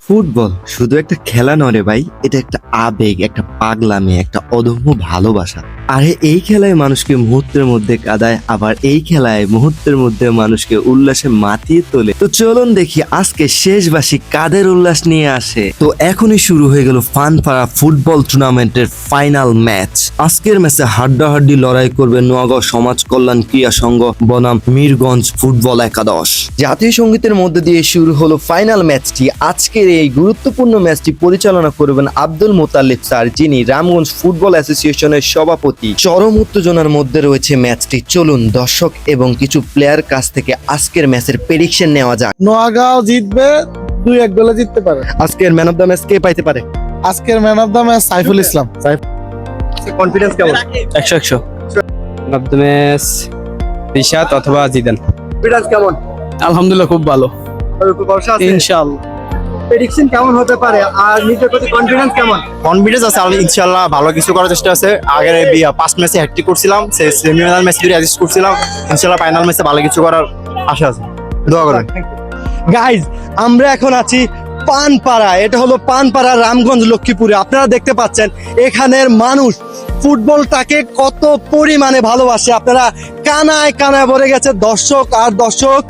Football শুধু একটা খেলা নয় রে ভাই, এটা একটা আবেগ, একটা পাগলামি, একটা অদম্য ভালোবাসা। আরে এই খেলায় মানুষকে মুহূর্তের মধ্যে কাঁদায়, আবার এই খেলায় মুহূর্তের মধ্যে মানুষকে উল্লাসে মাতিয়ে তোলে। তো চলুন দেখি আজকে শেষবাসী কাদের উল্লাস নিয়ে আসে। তো এখনই শুরু হয়ে গেল ফানপাড়া ফুটবল টুর্নামেন্টের ফাইনাল ম্যাচ। আজকের ম্যাচে হাড্ডাহাড্ডি লড়াই করবে নোয়াগাঁও সমাজ কল্যাণ ক্রীড়া সংঘ বনাম মিরগঞ্জ ফুটবল একাদশ। জাতীয় সঙ্গীতের মধ্যে দিয়ে শুরু হলো ফাইনাল ম্যাচটি। আজকের এই গুরুত্বপূর্ণ ম্যাচটি পরিচালনা করবেন আব্দুল মোতালিব স্যার, যিনি রামগঞ্জ ফুটবল অ্যাসোসিয়েশনের সভাপতি। চরম উত্তেজনার মধ্যে রয়েছে ম্যাচটি। চলুন দর্শক এবং কিছু প্লেয়ার কাছ থেকে আজকের ম্যাচের প্রেডিকশন নেওয়া যাক। নোয়াগাঁও জিতবে, 2-1 গোলে জিততে পারে। আজকের ম্যান অফ দ্য ম্যাচ কে পাইতে পারে? আজকের man of the match Saiful Islam. Confidence কেমন? 100 man of the match Rishad অথবা জিদান। কনফিডেন্স কেমন? আলহামদুলিল্লাহ খুব ভালো, ইনশাআল্লাহ। ইনশাআল্লাহ। প্রেডিকশন কেমন হতে পারে আর নিজের প্রতি কনফিডেন্স কেমন? কনফিডেন্স আছে, আমি ইনশাআল্লাহ ভালো কিছু করার চেষ্টা আছে। আগের ফার্স্ট ম্যাচে হ্যাটট্রিক করছিলাম, সেমিফাইনাল ম্যাচে অ্যাসিস্ট করছিলাম। ইনশাআল্লাহ ফাইনাল ম্যাচে ভালো কিছু করার আশা আছে, দোয়া করবেন। গাইজ, আমরা এখন আছি পানপাড়া। এটা হলো পানপাড়া রামগঞ্জ লক্ষ্মীপুরে। আপনারা দেখতে পাচ্ছেন এখানের মানুষ ফুটবলটাকে কত পরিমাণে ভালোবাসে। আপনারা কানায় কানায় ভরে গেছে দর্শক আর দর্শক।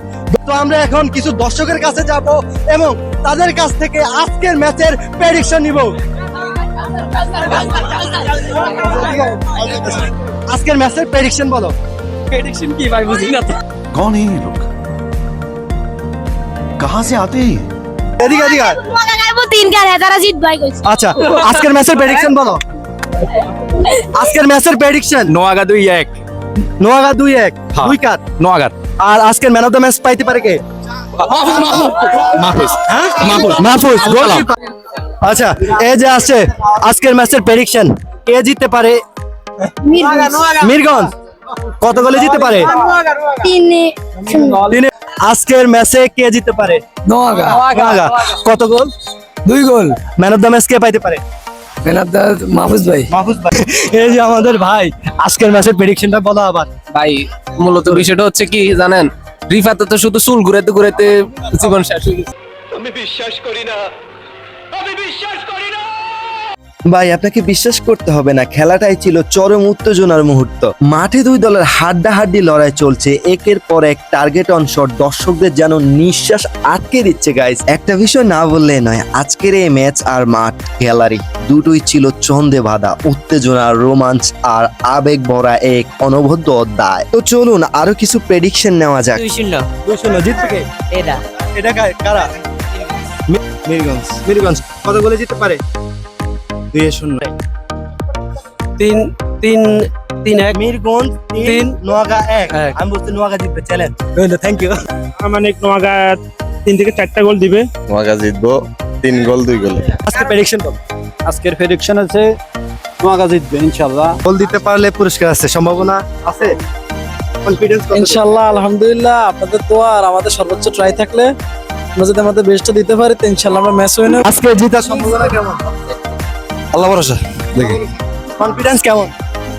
তো আমরা এখন কিছু দর্শকের কাছে যাব এবং তাদের কাছ থেকে আজকের ম্যাচের প্রেডিকশন নিব। আজকের ম্যাচের প্রেডিকশন বলো। প্রেডিকশন কি ভাই, বুঝি না তো। कौन है ये लोग? कहाँ से आते हैं? এদিকে এদিকে আয়। আচ্ছা, আজকের ম্যাচের প্রেডিকশন বলো। আজকের ম্যাচের প্রেডিকশন নোয়াগাঁ 2-1। নোয়াগাঁ 2-1 হ্যাঁ। 2 কাট। নোয়াগাঁ আর আজকের ম্যান অফ দ্য ম্যাচ পাইতে পারে কে? মাহফুজ। হ্যাঁ, মাহফুজ। মাহফুজ গোলকিপার। আচ্ছা, এই যে আছে আজকের ম্যাচের প্রেডিকশন, কে জিততে পারে? মিরগঞ্জ। কত গোলে জিততে পারে? 3-0। আজকের ম্যাচে কে জিততে পারে? নোয়াগাঁ। কত গোল? 2 গোল। ম্যান অফ দ্য ম্যাচ কে পাইতে পারে? ম্যান অফ দ্য মাহফুজ ভাই। মাহফুজ ভাই। এই যে আমাদের ভাই, আজকের ম্যাচের প্রেডিকশনটা বলো আবার। ভাই মূলত বিষয়টা হচ্ছে কি জানেন, রিফাত তো শুধু চুল ঘুরাতে ঘুরাতে জীবন শেষ হয়ে গেছে। ভাই, আপনাকে বিশ্বাস করতে হবে না, খেলাটাই ছিল চরম উত্তেজনার মুহূর্ত। মাঠে দুই দলের হাড্ডাহাড্ডি লড়াই চলছে, একের পর এক টার্গেট অন শট দর্শকদের যেন নিঃশ্বাস আটকে দিচ্ছে। গাইস, একটা বিষয় না বললে নয়, আজকের এই ম্যাচ আর মাঠ গ্যালারি দুটোই ছিল ছন্দে বাঁধা উত্তেজনা, রোমাঞ্চ আর আবেগ ভরা এক অনবদ্য অধ্যায়। তো চলুন আরো কিছু প্রেডিকশন নেওয়া যাক। 2-0 জিতবে কে? এটা কারা? মিরগঞ্জ। কত গোলে জিততে পারে? 2-0। 3-1। মিরগঞ্জ 3, নোয়াগাঁ 1। আমি বলছি নোয়াগাঁ জিতবে। চ্যালেঞ্জ রইলো, থ্যাংক ইউ। মানে নোয়াগাঁ 3 থেকে 4টা গোল দিবে। নোয়াগাঁ জিতবো 3 গোল 2 গোলে। আজকে প্রেডিকশন বল। আজকের প্রেডিকশন আছে নোয়াগাঁ জিতবে ইনশাআল্লাহ। গোল দিতে পারলে পুরস্কার আছে, সম্ভাবনা আছে। কনফিডেন্স ইনশাআল্লাহ আলহামদুলিল্লাহ, আপনাদের দোয়া আর আমাদের সর্বোচ্চ ট্রাই থাকলে আমরা যদি আমাদের বেস্টটা দিতে পারি তো ইনশাআল্লাহ আমরা ম্যাচ উইনার। আজকে জেতার সম্ভাবনা কেমন? আল্লাহ ভরসা, দেখি কনফিডেন্স কেমন?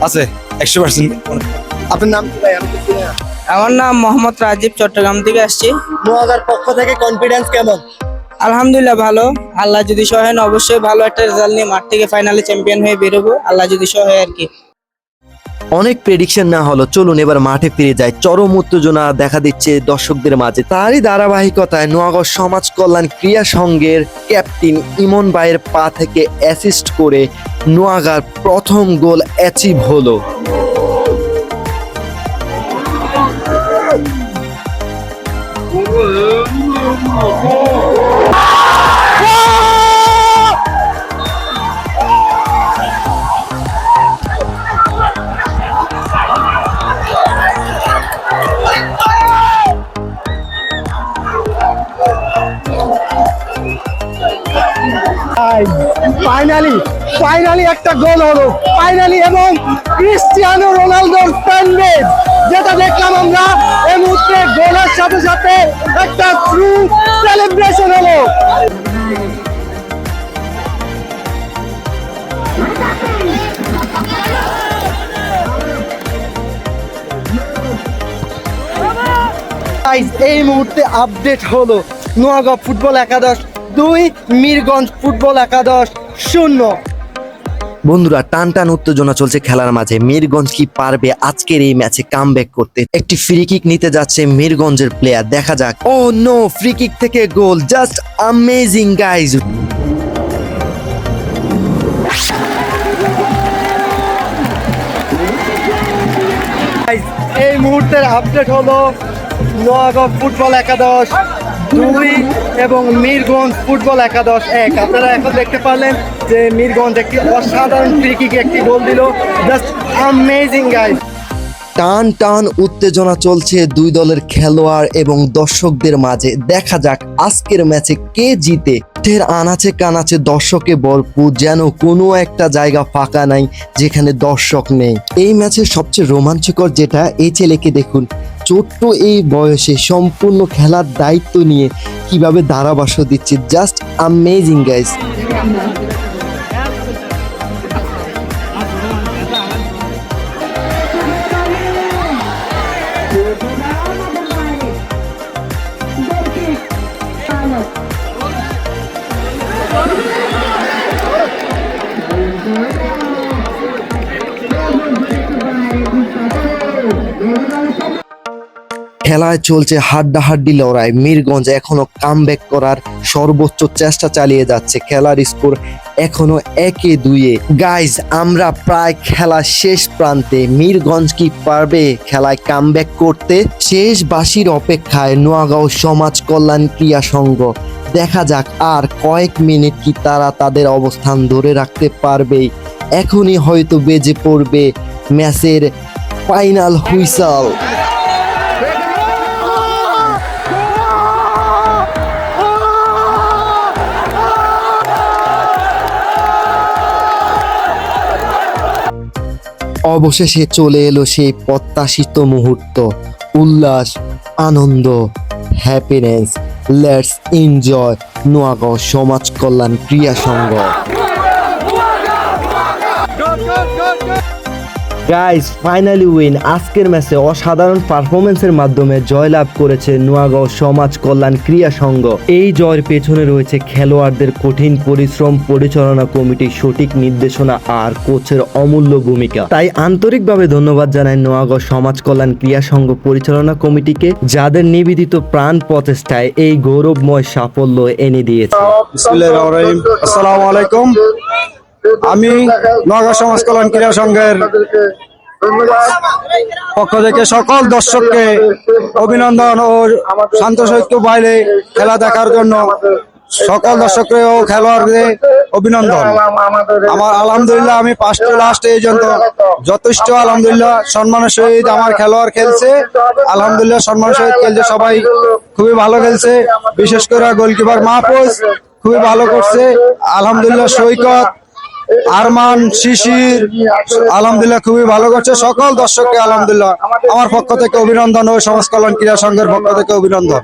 আছে 100%। আপনার নাম কি ভাই? আমি তো চিনি না। আমার নাম মোহাম্মদ রাজীব, চট্টগ্রাম থেকে আসছি। নোয়াগাঁর পক্ষ থেকে কনফিডেন্স কেমন? আলহামদুলিল্লাহ ভালো, আল্লাহ যদি সহায় অবশ্যই ভালো একটা রেজাল্ট নিয়ে মাঠ থেকে ফাইনালে চ্যাম্পিয়ন হয়ে বেরোবো, আল্লাহ যদি সহায় আর কি। অনেক প্রেডিকশন না হলো, চলুন এবার মাঠে ফিরে যায়। চরম উত্তেজনা দেখা দিচ্ছে দর্শকদের মাঝে। তারই ধারাবাহিকতায় নোয়াগাঁও সমাজ কল্যাণ ক্রীড়া সংঘের ক্যাপ্টেন ইমন ভাইয়ের পা থেকে অ্যাসিস্ট করে নোয়াগাঁর প্রথম গোল অ্যাচিভ হলো। ফাইনালি একটা গোল হলো ফাইনালি, এবং ক্রিস্টিয়ানো রোনালদোর ফ্যান বেজ যেটা দেখলাম আমরা এই মুহূর্তে, গোলের সাথে সাথে একটা ট্রু সেলিব্রেশন হলো। এই মুহূর্তে আপডেট হলো, নোয়াগাঁও ফুটবল একাদশ 2, মিরগঞ্জ ফুটবল একাদশ 0। বন্ধুরা, টান টান উত্তেজনা চলছে খেলার মাঝে। মিরগঞ্জ কি পারবে আজকের এই ম্যাচে কামব্যাক করতে? একটি ফ্রি কিক নিতে যাচ্ছে মিরগঞ্জের প্লেয়ার, দেখা যাক। ও নো, ফ্রি কিক থেকে গোল, জাস্ট অ্যামেজিং গাইজ। এই মুহূর্তের আপডেট হলো নোয়াগাঁও ফুটবল একাদশ 2 এবং মিরগঞ্জ ফুটবল একাদশ 1। আপনারা এখন দেখতে পারলেন যে মিরগঞ্জ একটি অসাধারণ ফ্রি কিকে একটি গোল দিল, জাস্ট অ্যামেজিং গাইস। টান টান উত্তেজনা চলছে দুই দলের খেলোয়াড় এবং দর্শকদের মাঝে। দেখা যাক আজকের ম্যাচে কে জিতে। মাঠের আনাচে কানাচে দর্শকে ভরপুর, যেন কোনো একটা জায়গা ফাঁকা নাই যেখানে দর্শক নেই। এই ম্যাচের সবচেয়ে রোমাঞ্চকর যেটা, এই ছেলেকে দেখুন, ছোট্ট এই বয়সে সম্পূর্ণ খেলার দায়িত্ব নিয়ে কিভাবে ধারাভাষ্য দিচ্ছে, জাস্ট অ্যামেজিং গাইস। খেলায় চলছে হাড্ডাহাড্ডি লড়াই। মিরগঞ্জ এখনো কামব্যাক করার সর্বোচ্চ চেষ্টা চালিয়ে যাচ্ছে। খেলার স্কোর এখনো 1-2। গাইজ, আমরা প্রায় খেলা শেষ প্রান্তে। মিরগঞ্জ কি পারবে খেলায় কামব্যাক করতে? শেষ বাঁশির অপেক্ষায় নোয়াগাঁও সমাজ কল্যাণ ক্রীড়া সংঘ। দেখা যাক আর কয়েক মিনিট কি তারা তাদের অবস্থান ধরে রাখতে পারবে। এখনই হয়তো বেজে পড়বে ম্যাচের ফাইনাল হুইসেল। অবশেষে চলে এলো সেই প্রত্যাশিত মুহূর্ত। উল্লাস, আনন্দ, হ্যাপিনেস। লেটস এনজয় নোয়াগাঁও সমাজ কল্যাণ ক্রীড়া সংঘ। Guys, finally win. আজকের ম্যাচে অসাধারণ পারফরমেন্সের মাধ্যমে জয়লাভ করেছে নোয়াগাঁও সমাজ কল্যাণ ক্রীড়া সংঘ। এই জয়ের পেছনে রয়েছে খেলোয়াড়দের কঠিন পরিশ্রম, পরিচালনা কমিটির সঠিক নির্দেশনা আর কোচের অমূল্য ভূমিকা। তাই আন্তরিকভাবে ধন্যবাদ জানাই নোয়াগাঁও সমাজ কল্যাণ ক্রীড়া সংঘ পরিচালনা কমিটিকে, যাদের নিবেদিত প্রাণ প্রচেষ্টায় এই গৌরবময় সাফল্য এনে দিয়েছে। আসসালামু আলাইকুম। আমি নোয়াগাঁও সমাজ কল্যাণ ক্রীড়া সংঘের পক্ষ থেকে সকল দর্শককে অভিনন্দন ও শান্তশৈত্য বাইরে খেলা দেখার জন্য সকল দর্শককে ও খেলোয়াড়দের অভিনন্দন। আমার আলহামদুলিল্লাহ, আমি ফার্স্ট লাস্ট এই জন্য যথেষ্ট আলহামদুলিল্লাহ সম্মানের সহিত আমার খেলোয়াড় খেলছে। আলহামদুলিল্লাহ সম্মানের সহিত খেলছে, সবাই খুবই ভালো খেলছে। বিশেষ করে গোলকিপার মাহফুজ খুবই ভালো করছে আলহামদুলিল্লাহ। সৈকত, আরমান, শিশির আলহামদুলিল্লাহ খুবই ভালো করছে। সকল দর্শককে আলহামদুলিল্লাহ আমার পক্ষ থেকে অভিনন্দন ও সমাজ কল্যাণ ক্রীড়া সংঘের পক্ষ থেকে অভিনন্দন।